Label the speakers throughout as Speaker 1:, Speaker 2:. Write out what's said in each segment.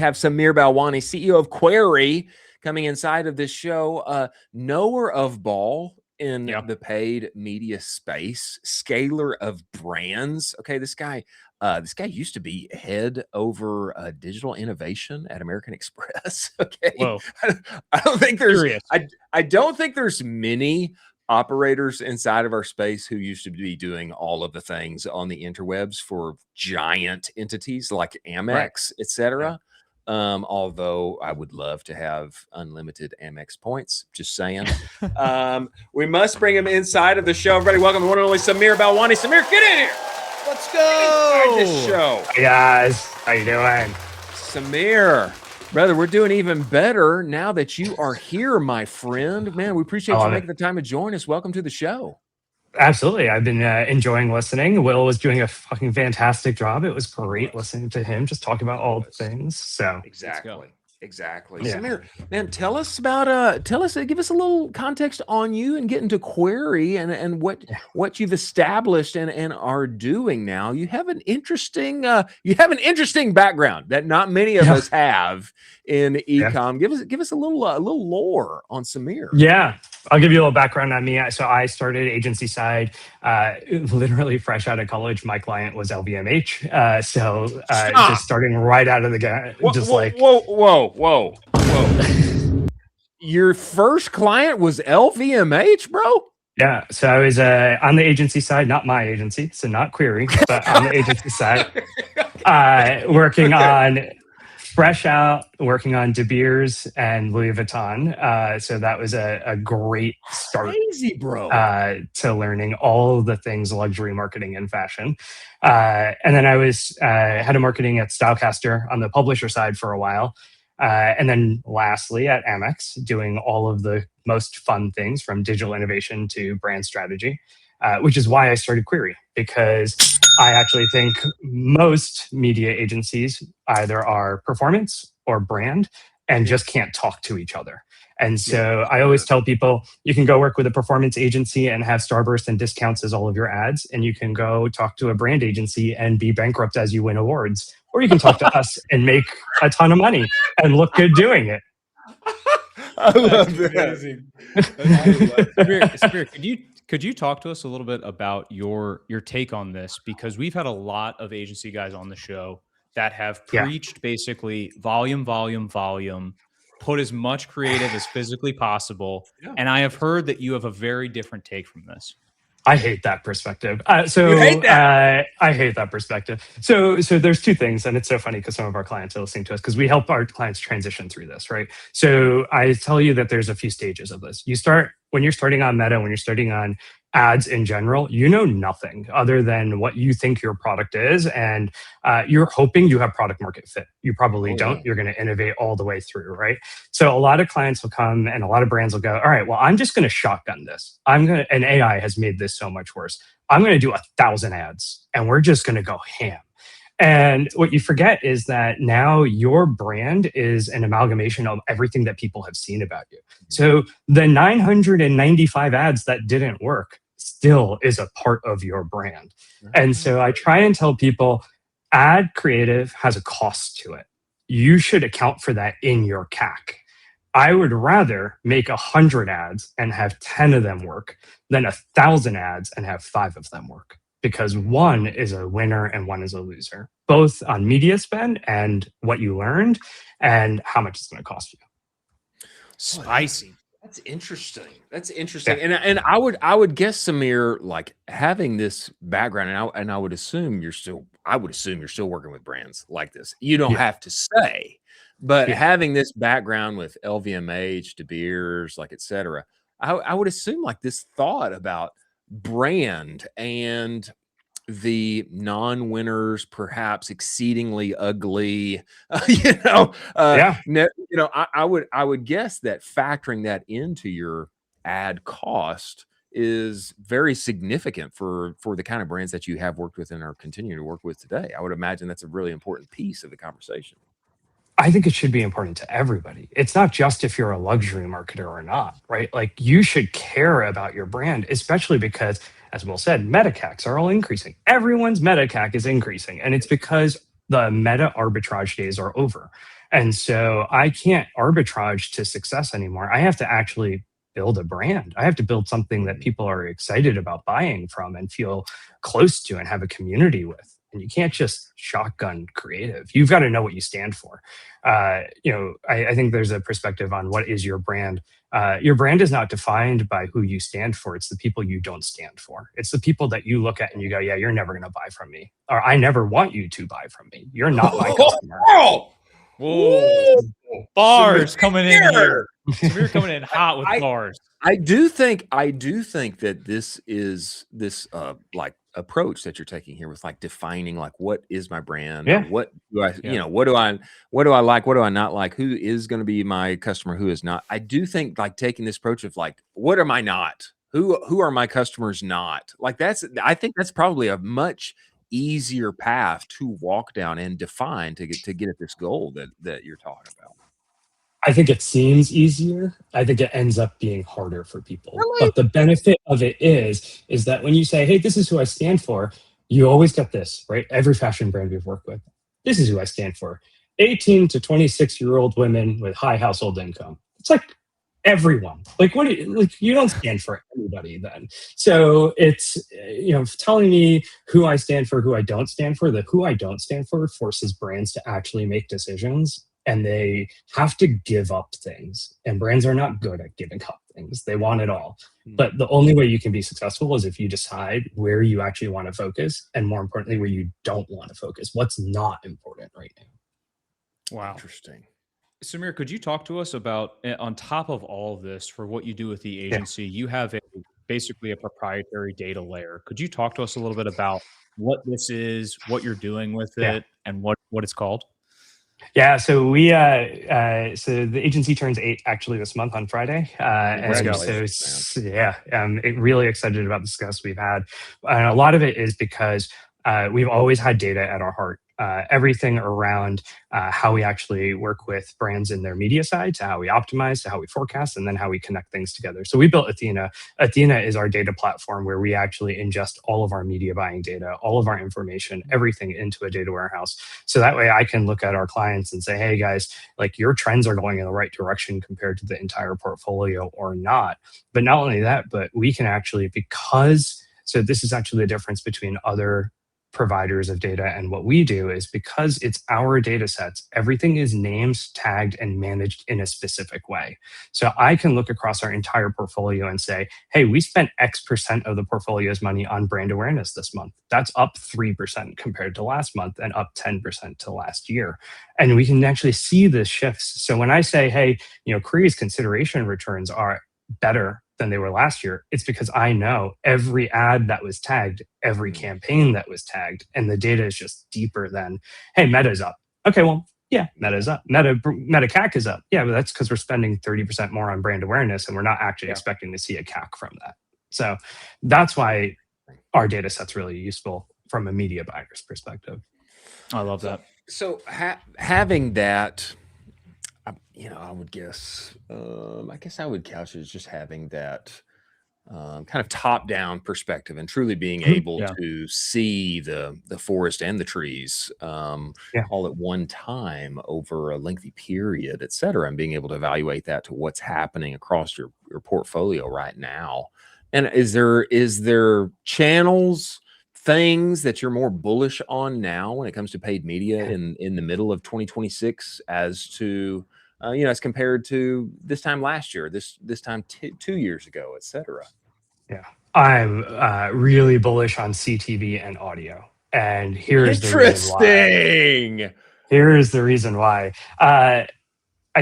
Speaker 1: have Samir Balwani, CEO of Qry, coming inside of this show. Knower of ball in the paid media space, scaler of brands. Okay, this guy used to be head over digital innovation at American Express. Okay,
Speaker 2: whoa,
Speaker 1: I don't think there's I don't think there's many operators inside of our space who used to be doing all of the things on the interwebs for giant entities like Amex, etc. Although I would love to have unlimited Amex points, just saying. We must bring him inside of the show. Everybody, welcome the one and only Samir Balwani. Samir, get in here.
Speaker 2: Let's go.
Speaker 1: This show.
Speaker 3: Hey guys, how you doing?
Speaker 1: Samir, brother, we're doing even better now that you are here, my friend. Man, we appreciate you making the time to join us. Welcome to the show.
Speaker 3: Absolutely. I've been enjoying listening. Will was doing a fucking fantastic job. It was great listening to him just talk about all the things. So
Speaker 1: Exactly. Yeah. Samir, man, give us a little context on you and get into Qry and what you've established and are doing now. You have an interesting background that not many of us have in ecom. Give us a little lore on Samir.
Speaker 3: Yeah. I'll give you a little background on me. So I started agency side, literally fresh out of college. My client was LVMH. Just starting right out of the gate.
Speaker 1: Whoa. Your first client was LVMH, bro?
Speaker 3: Yeah. So I was on the agency side, not my agency, so not Qry, but on the agency side, working on De Beers and Louis Vuitton. So that was a great start.
Speaker 1: Crazy, bro.
Speaker 3: To learning all the things luxury marketing and fashion. And then I was head of marketing at Stylecaster on the publisher side for a while. And then lastly at Amex, doing all of the most fun things from digital innovation to brand strategy, which is why I started Qry, because I actually think most media agencies either are performance or brand and just can't talk to each other. And so I always tell people, you can go work with a performance agency and have Starburst and discounts as all of your ads. And you can go talk to a brand agency and be bankrupt as you win awards. Or you can talk to us and make a ton of money and look good doing it.
Speaker 1: I love that.
Speaker 2: Samir, could you talk to us a little bit about your take on this? Because we've had a lot of agency guys on the show that have preached basically volume, put as much creative as physically possible. Yeah. And I have heard that you have a very different take from this.
Speaker 3: I hate that perspective. I hate that perspective. So there's two things, and it's so funny because some of our clients are listening to us because we help our clients transition through this, right? So I tell you that there's a few stages of this. When you're starting on Meta, when you're starting on ads in general, you know nothing other than what you think your product is, and you're hoping you have product market fit. You probably don't. You're going to innovate all the way through, right? So a lot of clients will come and a lot of brands will go, all right, well, I'm just going to shotgun this. And AI has made this so much worse. I'm going to do 1,000 ads and we're just going to go ham. And what you forget is that now your brand is an amalgamation of everything that people have seen about you. So the 995 ads that didn't work still is a part of your brand. And so I try and tell people, ad creative has a cost to it. You should account for that in your CAC. I would rather make 100 ads and have 10 of them work than 1,000 ads and have 5 of them work. Because one is a winner and one is a loser, both on media spend and what you learned and how much it's going to cost you.
Speaker 1: Spicy. That's interesting. Yeah. And I would guess, Samir, like having this background, and I would assume you're still working with brands like this. You don't have to say, but having this background with LVMH, De Beers, like et cetera, I would assume like this thought about brand and the non-winners, perhaps exceedingly ugly, I would guess that factoring that into your ad cost is very significant for the kind of brands that you have worked with and are continuing to work with today. I would imagine that's a really important piece of the conversation.
Speaker 3: I think it should be important to everybody. It's not just if you're a luxury marketer or not, right? Like you should care about your brand, especially because, as Will said, meta CACs are all increasing. Everyone's meta CAC is increasing. And it's because the meta arbitrage days are over. And so I can't arbitrage to success anymore. I have to actually build a brand. I have to build something that people are excited about buying from and feel close to and have a community with. And you can't just shotgun creative. You've got to know what you stand for. I think there's a perspective on what is your brand. Your brand is not defined by who you stand for. It's the people you don't stand for. It's the people that you look at and you go, yeah, you're never going to buy from me. Or I never want you to buy from me. You're not my customer.
Speaker 2: Whoa. Bars coming in here. Samir coming in hot with bars.
Speaker 1: I do think that this like approach that you're taking here with like defining like what is my brand, what do I what do I like, what do I not like, who is going to be my customer, who is not. I do think like taking this approach of like what am I not, who are my customers not, like I think that's probably a much easier path to walk down and define to get at this goal that you're talking about.
Speaker 3: I think it seems easier. I think it ends up being harder for people.
Speaker 1: Really?
Speaker 3: But the benefit of it is that when you say, hey, this is who I stand for, you always get this, right? Every fashion brand we've worked with, this is who I stand for. 18 to 26-year-old women with high household income. It's like everyone. Like, what do you don't stand for everybody then. So it's, telling me who I stand for, who I don't stand for. The who I don't stand for forces brands to actually make decisions. And they have to give up things. And brands are not good at giving up things. They want it all. But the only way you can be successful is if you decide where you actually want to focus, and more importantly, where you don't want to focus. What's not important right now.
Speaker 2: Wow.
Speaker 1: Interesting.
Speaker 2: Samir, could you talk to us about, on top of all of this, for what you do with the agency, you have basically a proprietary data layer. Could you talk to us a little bit about what this is, what you're doing with it, and what it's called?
Speaker 3: Yeah, so we so the agency turns 8 actually this month on Friday, I'm really excited about the success we've had. And a lot of it is because we've always had data at our heart. Everything around how we actually work with brands in their media side, to how we optimize, to how we forecast, and then how we connect things together. So we built Athena. Athena is our data platform where we actually ingest all of our media buying data, all of our information, everything into a data warehouse. So that way I can look at our clients and say, hey guys, like your trends are going in the right direction compared to the entire portfolio or not. But not only that, but we can actually, so this is actually the difference between other providers of data and what we do, is because it's our data sets, everything is named, tagged, and managed in a specific way. So I can look across our entire portfolio and say, hey, we spent X% of the portfolio's money on brand awareness this month. That's up 3% compared to last month and up 10% to last year. And we can actually see the shifts. So when I say, hey, Qry's consideration returns are better than they were last year, it's because I know every ad that was tagged, every campaign that was tagged, and the data is just deeper than, hey, Meta's up. Okay, well, yeah, Meta's up. Meta CAC is up. Yeah, but that's because we're spending 30% more on brand awareness, and we're not actually expecting to see a CAC from that. So that's why our data set's really useful from a media buyer's perspective.
Speaker 2: I love that.
Speaker 1: So having that, I would guess, I guess I would couch it as just having that kind of top-down perspective and truly being able to see the forest and the trees all at one time over a lengthy period, et cetera, and being able to evaluate that to what's happening across your portfolio right now. And is there channels, things that you're more bullish on now when it comes to paid media in the middle of 2026 as to as compared to this time last year, this time 2 years ago, et cetera?
Speaker 3: Yeah, I'm really bullish on CTV and audio, and here's the reason why. Here's the reason why. I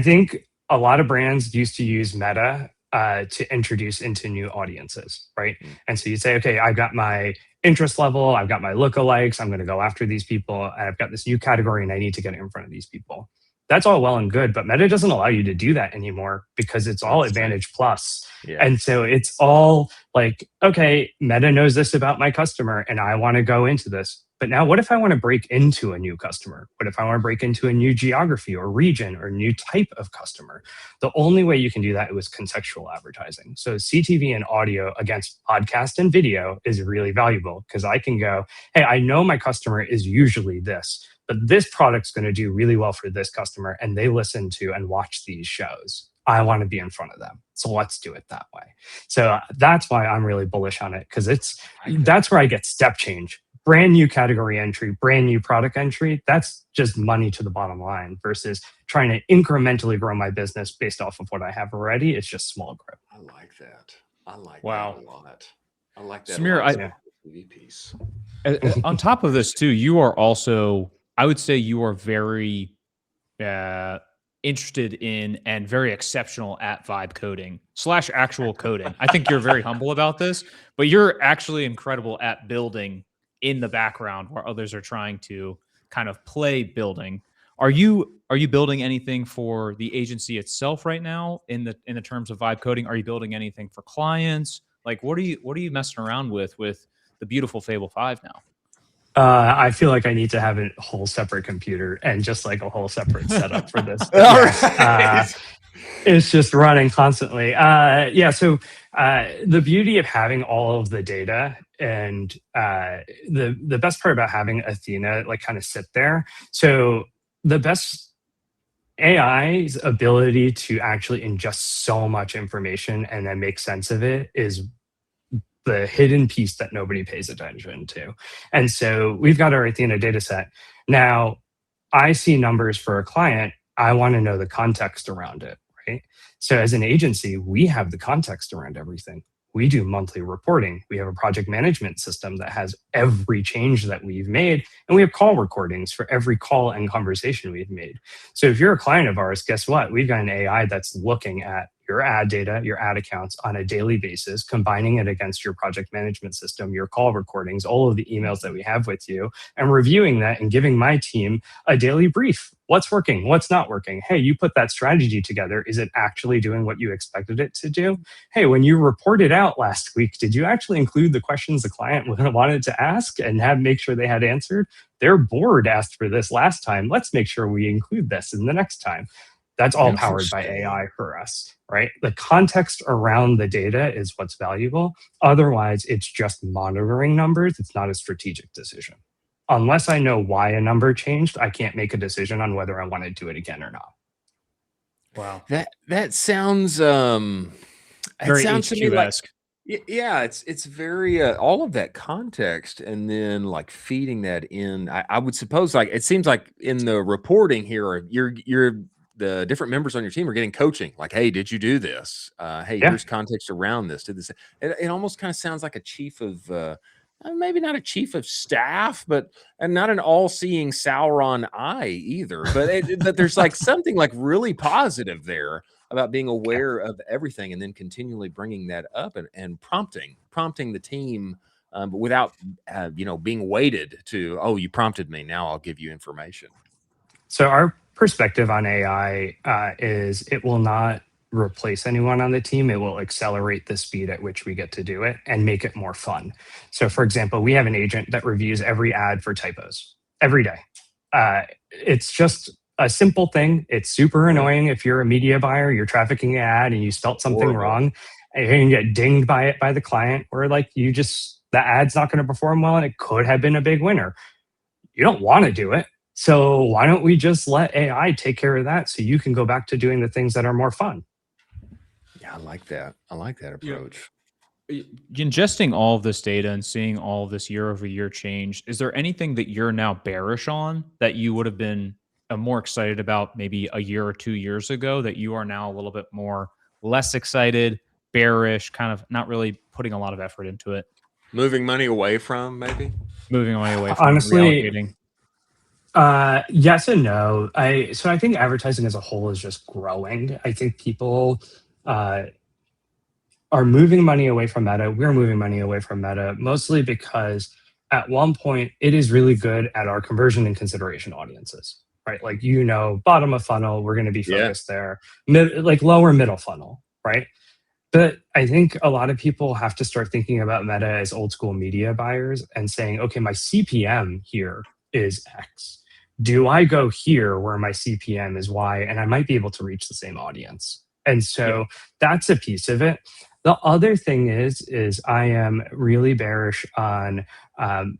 Speaker 3: think a lot of brands used to use Meta to introduce into new audiences, right? And so you say, okay, I've got my interest level, I've got my lookalikes, I'm going to go after these people, and I've got this new category, and I need to get in front of these people. That's all well and good, but Meta doesn't allow you to do that anymore because it's all Advantage Plus. Yeah. And so it's all like, okay, Meta knows this about my customer and I want to go into this. But now what if I want to break into a new customer? What if I want to break into a new geography or region or new type of customer? The only way you can do that was contextual advertising. So CTV and audio against podcast and video is really valuable because I can go, hey, I know my customer is usually this, but this product's going to do really well for this customer, and they listen to and watch these shows. I want to be in front of them. So let's do it that way. So that's why I'm really bullish on it, because that's where I get step change. Brand new category entry, brand new product entry. That's just money to the bottom line versus trying to incrementally grow my business based off of what I have already. It's just small growth.
Speaker 1: I like that. I like
Speaker 2: wow.
Speaker 1: that a lot. I like that.
Speaker 2: Samir,
Speaker 1: piece.
Speaker 2: On top of this too, you are also, I would say you are very interested in and very exceptional at vibe coding / actual coding. I think you're very humble about this, but you're actually incredible at building in the background where others are trying to kind of play building. Are you building anything for the agency itself right now in the terms of vibe coding? Are you building anything for clients? Like what are you messing around with the beautiful Fable 5 now?
Speaker 3: I feel like I need to have a whole separate computer and just like a whole separate setup for this. It's just running constantly. So the beauty of having all of the data and the best part about having Athena like kind of sit there. So the best AI's ability to actually ingest so much information and then make sense of it is the hidden piece that nobody pays attention to. And so we've got our Athena data set. Now, I see numbers for a client. I want to know the context around it, right? So as an agency, we have the context around everything. We do monthly reporting. We have a project management system that has every change that we've made. And we have call recordings for every call and conversation we've made. So if you're a client of ours, guess what? We've got an AI that's looking at your ad data, your ad accounts on a daily basis, combining it against your project management system, your call recordings, all of the emails that we have with you, and reviewing that and giving my team a daily brief. What's working? What's not working? Hey, you put that strategy together. Is it actually doing what you expected it to do? Hey, when you reported out last week, did you actually include the questions the client wanted to ask and make sure they had answered? Their board asked for this last time. Let's make sure we include this in the next time. That's all powered by AI for us, right? The context around the data is what's valuable. Otherwise, it's just monitoring numbers. It's not a strategic decision. Unless I know why a number changed, I can't make a decision on whether I want to do it again or not.
Speaker 2: Wow.
Speaker 1: That sounds
Speaker 2: very HQ-esque.
Speaker 1: Yeah, it's very all of that context, and then like feeding that in. I would suppose like it seems like in the reporting here, you're the different members on your team are getting coaching. Like, hey, did you do this? Hey, here's context around this. Did this? It almost kind of sounds like a chief of maybe not a chief of staff, and not an all-seeing Sauron eye either. But there's like something like really positive there about being aware of everything and then continually bringing that up and prompting the team, but without being weighted to, oh, you prompted me, now I'll give you information.
Speaker 3: So our perspective on AI is it will not replace anyone on the team. It will accelerate the speed at which we get to do it and make it more fun. So for example, we have an agent that reviews every ad for typos every day. It's just a simple thing. It's super annoying if you're a media buyer, you're trafficking an ad and you spelt something wrong and you get dinged by it by the client, or like the ad's not going to perform well and it could have been a big winner. You don't want to do it. So why don't we just let AI take care of that so you can go back to doing the things that are more fun?
Speaker 1: Yeah, I like that. I like that approach.
Speaker 2: Ingesting all of this data and seeing all of this year-over-year change, is there anything that you're now bearish on that you would have been more excited about maybe a year or 2 years ago that you are now a little bit more less excited, bearish, kind of not really putting a lot of effort into it?
Speaker 1: Moving money away from, maybe?
Speaker 2: Moving money away from,
Speaker 3: honestly,
Speaker 2: reallocating.
Speaker 3: Yes and no. I think advertising as a whole is just growing. I think people are moving money away from Meta. We're moving money away from Meta mostly because at one point it is really good at our conversion and consideration audiences, right? Like, bottom of funnel, we're going to be focused there. Like lower middle funnel, right? But I think a lot of people have to start thinking about Meta as old school media buyers and saying, okay, my CPM here is X. Do I go here where my CPM is Y and I might be able to reach the same audience? And so that's a piece of it. The other thing is I am really bearish on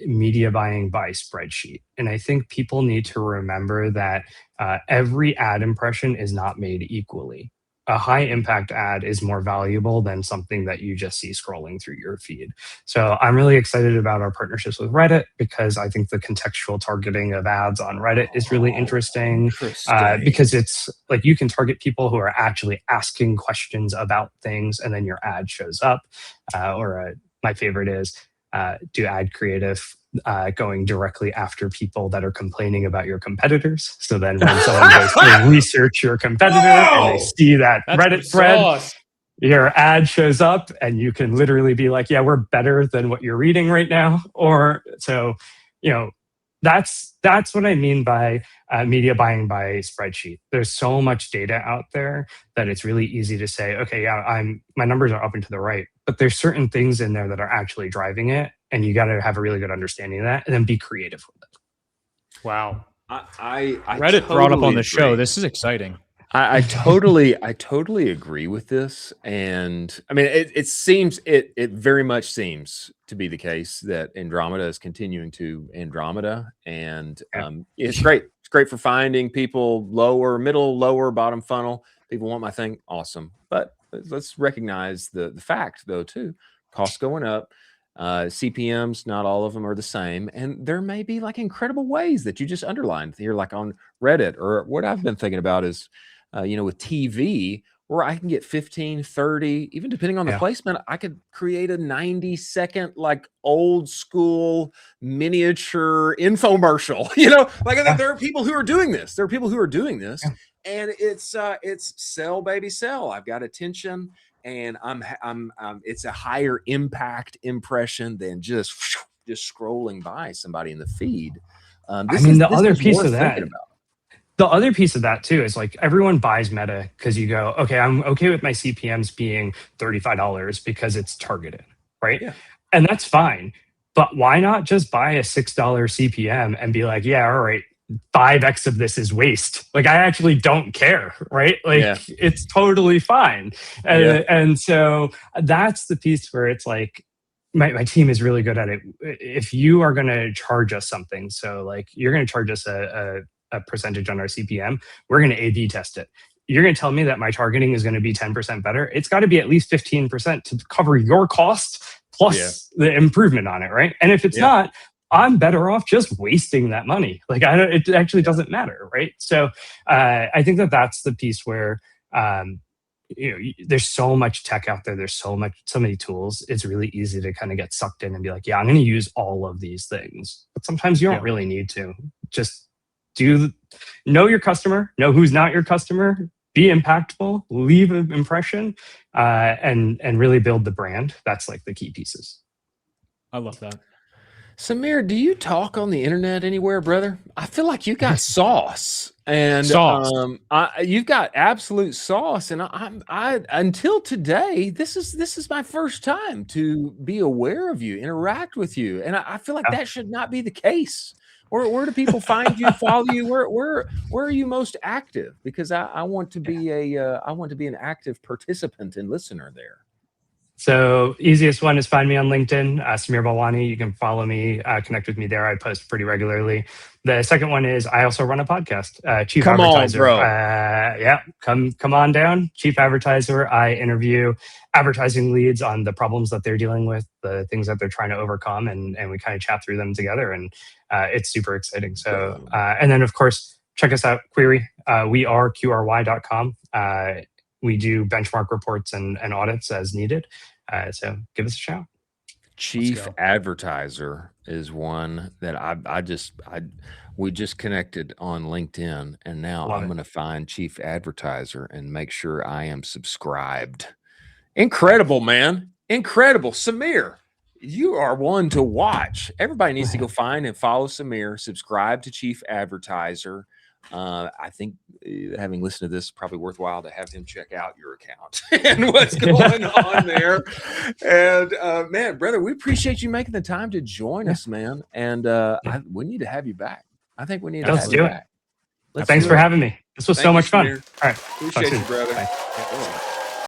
Speaker 3: media buying by spreadsheet. And I think people need to remember that every ad impression is not made equally. A high impact ad is more valuable than something that you just see scrolling through your feed. So I'm really excited about our partnerships with Reddit because I think the contextual targeting of ads on Reddit is really interesting. Because it's like you can target people who are actually asking questions about things, and then your ad shows up. My favorite is do ad creative going directly after people that are complaining about your competitors. So then when someone goes to research your competitor and they see that Reddit thread, your ad shows up and you can literally be like, yeah, we're better than what you're reading right now. Or so, that's what I mean by media buying by spreadsheet. There's so much data out there that it's really easy to say, okay, yeah, my numbers are up and to the right, but there's certain things in there that are actually driving it, and you got to have a really good understanding of that, and then be creative with it.
Speaker 2: Wow,
Speaker 1: I
Speaker 2: Reddit
Speaker 1: totally
Speaker 2: brought up on the
Speaker 1: agree.
Speaker 2: show. This is exciting.
Speaker 1: I totally agree with this, and I mean, it very much seems to be the case that Andromeda is continuing to Andromeda, and it's great. It's great for finding people middle, lower, bottom funnel. People want my thing, awesome. But let's recognize the fact though too, costs going up. CPMs, not all of them are the same, and there may be like incredible ways that you just underlined here, like on Reddit, or what I've been thinking about is with TV, where I can get 15, 30, even depending on the placement, I could create a 90-second, like old school miniature infomercial, there are people who are doing this. And it's sell, baby, sell. I've got attention, and it's a higher impact impression than just scrolling by somebody in the feed.
Speaker 3: The other piece of that. The other piece of that too is like everyone buys Meta because you go, okay, I'm okay with my CPMs being $35 because it's targeted, right? Yeah. And that's fine. But why not just buy a $6 CPM and be like, yeah, all right, 5x of this is waste. Like I actually don't care, right? Like it's totally fine. And so that's the piece where it's like, my team is really good at it. If you are going to charge us something, so like you're going to charge us a percentage on our CPM, we're going to A/B test it. You're going to tell me that my targeting is going to be 10% better. It's got to be at least 15% to cover your cost plus the improvement on it, right? And if it's not, I'm better off just wasting that money. Like it actually doesn't matter, right? So I think that's the piece where there's so much tech out there. There's so many tools. It's really easy to kind of get sucked in and be like, yeah, I'm going to use all of these things. But sometimes you don't really need to. Just know your customer, know who's not your customer, be impactful, leave an impression, and really build the brand. That's like the key pieces.
Speaker 2: I love that.
Speaker 1: Samir, do you talk on the internet anywhere, brother? I feel like you got sauce, and you've got absolute sauce. And I until today, this is my first time to be aware of you, interact with you, and I feel like that should not be the case. Where do people find you, follow you? Where are you most active? Because I want to be an active participant and listener there.
Speaker 3: So easiest one is find me on LinkedIn, Samir Balwani. You can follow me, connect with me there. I post pretty regularly. The second one is I also run a podcast, Chief Advertiser. Come on down, Chief Advertiser. I interview advertising leads on the problems that they're dealing with, the things that they're trying to overcome, and we kind of chat through them together, and it's super exciting. So, and then of course, check us out, Qry. We are QRY.com. We do benchmark reports and audits as needed. So give us a shout.
Speaker 1: Chief Advertiser is one that we just connected on LinkedIn, and now I'm going to find Chief Advertiser and make sure I am subscribed. Incredible, man. Incredible. Samir, you are one to watch. Everybody needs to go find and follow Samir, subscribe to Chief Advertiser. I think having listened to this, probably worthwhile to have him check out your account and what's going on there. And man, brother, we appreciate you making the time to join us, man. And we need to have you back. I think we need to have you back.
Speaker 3: Thanks for having me. This was so much fun. All right.
Speaker 1: Appreciate you, brother. Bye.